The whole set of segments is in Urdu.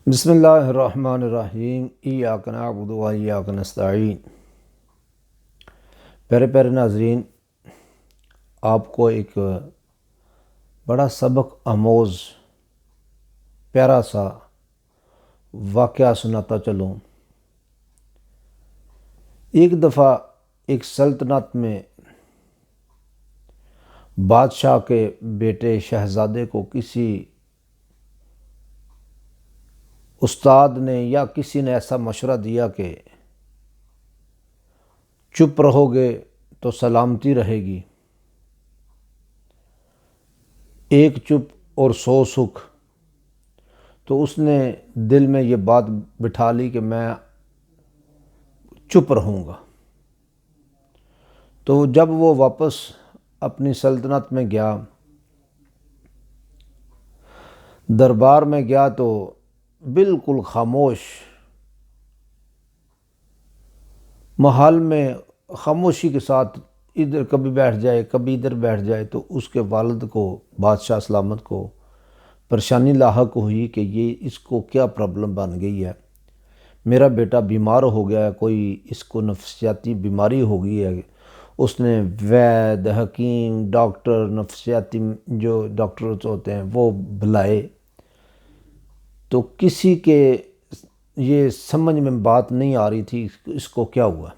بسم اللہ الرحمن الرحیم ایاک نعبد و ایاک نستعین۔ پیارے پیارے ناظرین، آپ کو ایک بڑا سبق آموز پیارا سا واقعہ سناتا چلوں۔ ایک دفعہ ایک سلطنت میں بادشاہ کے بیٹے شہزادے کو کسی استاد نے یا کسی نے ایسا مشورہ دیا کہ چپ رہو گے تو سلامتی رہے گی، ایک چپ اور 100 سکھ۔ تو اس نے دل میں یہ بات بٹھا لی کہ میں چپ رہوں گا۔ تو جب وہ واپس اپنی سلطنت میں گیا، دربار میں گیا تو بالکل خاموش، محل میں خاموشی کے ساتھ ادھر کبھی بیٹھ جائے کبھی ادھر بیٹھ جائے۔ تو اس کے والد کو، بادشاہ سلامت کو، پریشانی لاحق ہوئی کہ یہ اس کو کیا پرابلم بن گئی ہے، میرا بیٹا بیمار ہو گیا ہے، کوئی اس کو نفسیاتی بیماری ہو گئی ہے۔ اس نے وید، حکیم، ڈاکٹر، نفسیاتی جو ڈاکٹرز ہوتے ہیں وہ بلائے، تو کسی کے یہ سمجھ میں بات نہیں آ رہی تھی اس کو کیا ہوا۔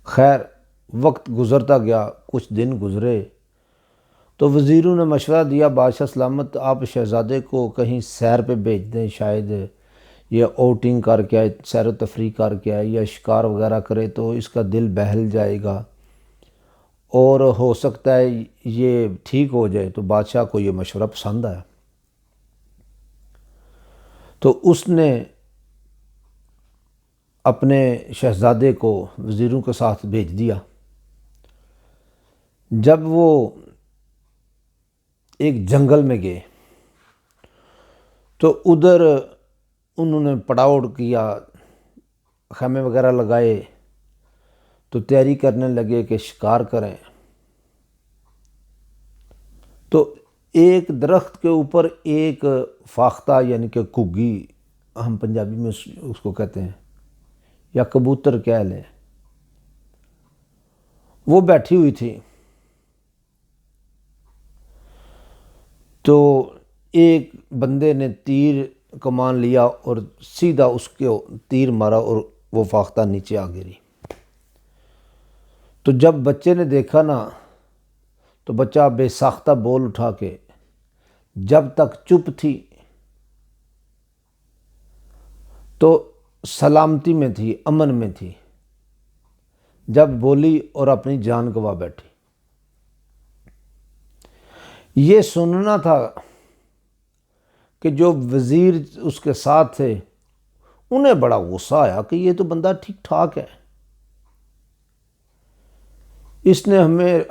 خیر، وقت گزرتا گیا، کچھ دن گزرے تو وزیروں نے مشورہ دیا، بادشاہ سلامت آپ شہزادے کو کہیں سیر پہ بھیج دیں، شاید یہ آؤٹنگ کر کے آئے، سیر و تفریح کر کے آئے یا شکار وغیرہ کرے تو اس کا دل بہل جائے گا اور ہو سکتا ہے یہ ٹھیک ہو جائے۔ تو بادشاہ کو یہ مشورہ پسند آیا، تو اس نے اپنے شہزادے کو وزیروں کے ساتھ بھیج دیا۔ جب وہ ایک جنگل میں گئے تو ادھر انہوں نے پڑاؤ کیا، خیمے وغیرہ لگائے تو تیاری کرنے لگے کہ شکار کریں۔ تو ایک درخت کے اوپر ایک فاختہ یعنی کہ گھگی، ہم پنجابی میں اس کو کہتے ہیں، یا کبوتر کہہ لیں، وہ بیٹھی ہوئی تھی۔ تو ایک بندے نے تیر کمان لیا اور سیدھا اس کے تیر مارا اور وہ فاختہ نیچے آ گری۔ تو جب بچے نے دیکھا نا تو بچہ بے ساختہ بول اٹھا کہ جب تک چپ تھی تو سلامتی میں تھی، امن میں تھی، جب بولی اور اپنی جان گنوا بیٹھی۔ یہ سننا تھا کہ جو وزیر اس کے ساتھ تھے انہیں بڑا غصہ آیا کہ یہ تو بندہ ٹھیک ٹھاک ہے، اس نے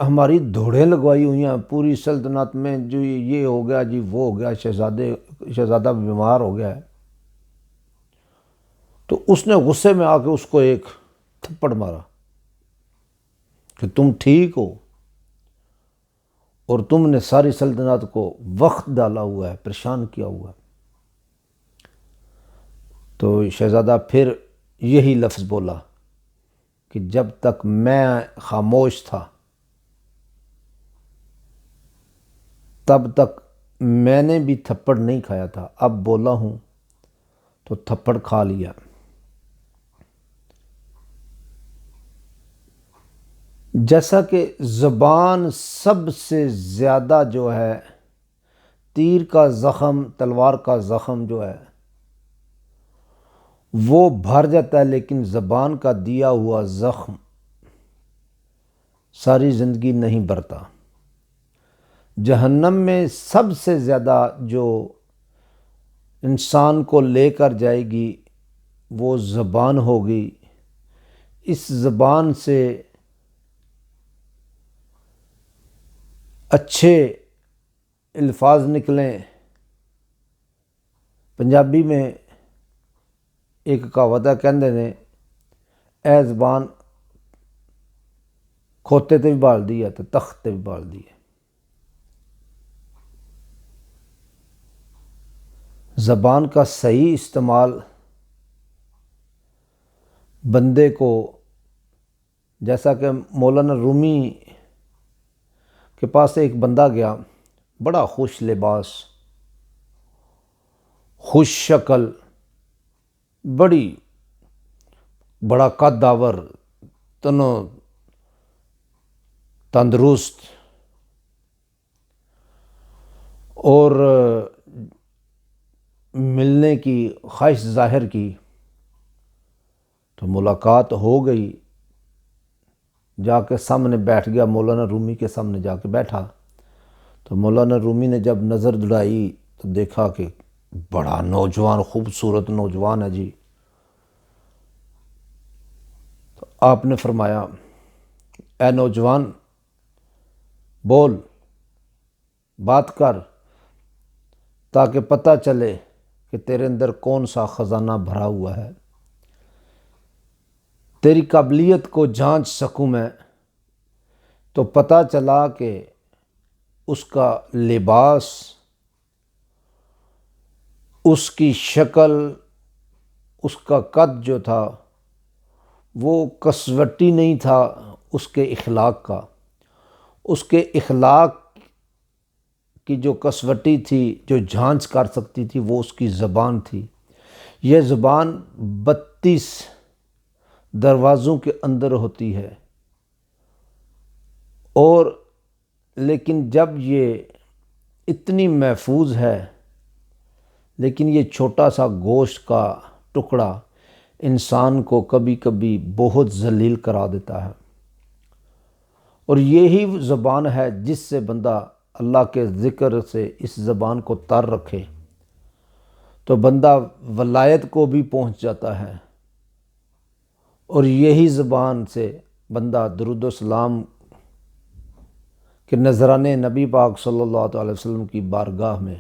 ہماری دوڑیں لگوائی ہوئی ہیں پوری سلطنت میں، جو یہ ہو گیا جی وہ ہو گیا، شہزادہ بیمار ہو گیا ہے۔ تو اس نے غصے میں آ کے اس کو ایک تھپڑ مارا کہ تم ٹھیک ہو اور تم نے ساری سلطنت کو وقت ڈالا ہوا ہے، پریشان کیا ہوا ہے۔ تو شہزادہ پھر یہی لفظ بولا کہ جب تک میں خاموش تھا تب تک میں نے بھی تھپڑ نہیں کھایا تھا، اب بولا ہوں تو تھپڑ کھا لیا۔ جیسا کہ زبان سب سے زیادہ جو ہے تیر کا زخم، تلوار کا زخم جو ہے وہ بھر جاتا ہے، لیکن زبان کا دیا ہوا زخم ساری زندگی نہیں بھرتا۔ جہنم میں سب سے زیادہ جو انسان کو لے کر جائے گی وہ زبان ہوگی۔ اس زبان سے اچھے الفاظ نکلیں۔ پنجابی میں ایک کہاوت ہے، کہندے نے اے زبان کھوتے تے بھی بال دی ہے تو تخت تے بھی بال دی ہے۔ زبان کا صحیح استعمال بندے کو، جیسا کہ مولانا رومی کے پاس ایک بندہ گیا، بڑا خوش لباس، خوش شکل، بڑا قد آور، تندرست، اور ملنے کی خواہش ظاہر کی تو ملاقات ہو گئی، جا کے سامنے بیٹھ گیا، مولانا رومی کے سامنے جا کے بیٹھا تو مولانا رومی نے جب نظر دوڑائی تو دیکھا کہ بڑا نوجوان، خوبصورت نوجوان ہے جی۔ تو آپ نے فرمایا، اے نوجوان، بول، بات کر، تاکہ پتہ چلے کہ تیرے اندر کون سا خزانہ بھرا ہوا ہے، تیری قابلیت کو جانچ سکوں میں۔ تو پتہ چلا کہ اس کا لباس، اس کی شکل، اس کا قد جو تھا وہ کسوٹی نہیں تھا اس کے اخلاق کا۔ اس کے اخلاق کی جو کسوٹی تھی، جو جھانچ کر سکتی تھی، وہ اس کی زبان تھی۔ یہ زبان 32 دروازوں کے اندر ہوتی ہے، اور لیکن جب یہ اتنی محفوظ ہے، لیکن یہ چھوٹا سا گوشت کا ٹکڑا انسان کو کبھی کبھی بہت ذلیل کرا دیتا ہے۔ اور یہی زبان ہے جس سے بندہ اللہ کے ذکر سے اس زبان کو تر رکھے تو بندہ ولایت کو بھی پہنچ جاتا ہے، اور یہی زبان سے بندہ درود و سلام کے نذرانے نبی پاک صلی اللہ علیہ وسلم کی بارگاہ میں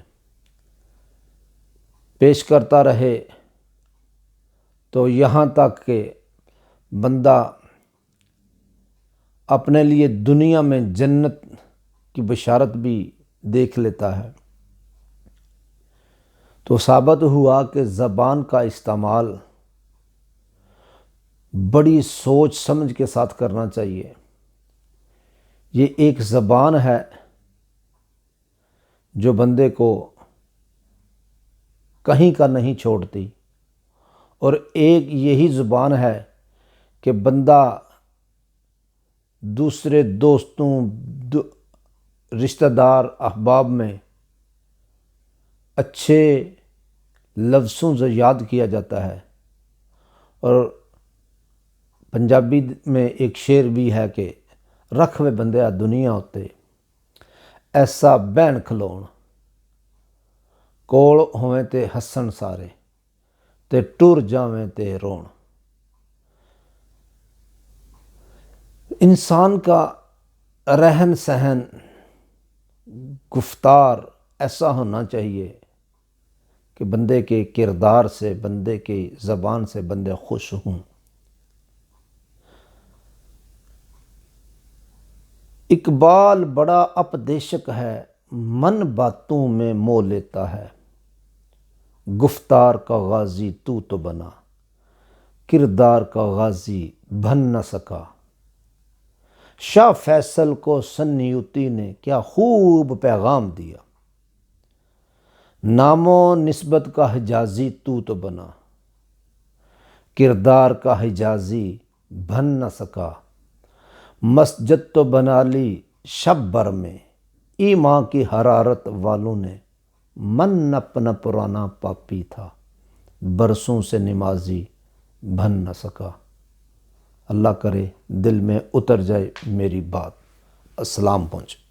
پیش کرتا رہے، تو یہاں تک کہ بندہ اپنے لیے دنیا میں جنت کی بشارت بھی دیکھ لیتا ہے۔ تو ثابت ہوا کہ زبان کا استعمال بڑی سوچ سمجھ کے ساتھ کرنا چاہیے۔ یہ ایک زبان ہے جو بندے کو کہیں کا نہیں چھوڑتی، اور ایک یہی زبان ہے کہ بندہ دوسرے دوستوں، رشتہ دار، احباب میں اچھے لفظوں سے یاد کیا جاتا ہے۔ اور پنجابی میں ایک شعر بھی ہے کہ رکھوے بندیا دنیا ہوتے، ایسا بہن کھلون، کول ہوئیں تے ہسن سارے، تے ٹر جاویں تے رون۔ انسان کا رہن سہن، گفتار ایسا ہونا چاہیے کہ بندے کے کردار سے، بندے کی زبان سے بندے خوش ہوں۔ اقبال بڑا اپدیشک ہے، من باتوں میں مو لیتا ہے، گفتار کا غازی تو بنا، کردار کا غازی بن نہ سکا۔ شاہ فیصل کو سنیوتی نے کیا خوب پیغام دیا، نام و نسبت کا حجازی تو بنا، کردار کا حجازی بن نہ سکا۔ مسجد تو بنا لی شب بھر میں، ایمان کی حرارت والوں نے، من اپنا پرانا پاپی تھا، برسوں سے نمازی بن نہ سکا۔ اللہ کرے دل میں اتر جائے میری بات، اسلام پہنچے۔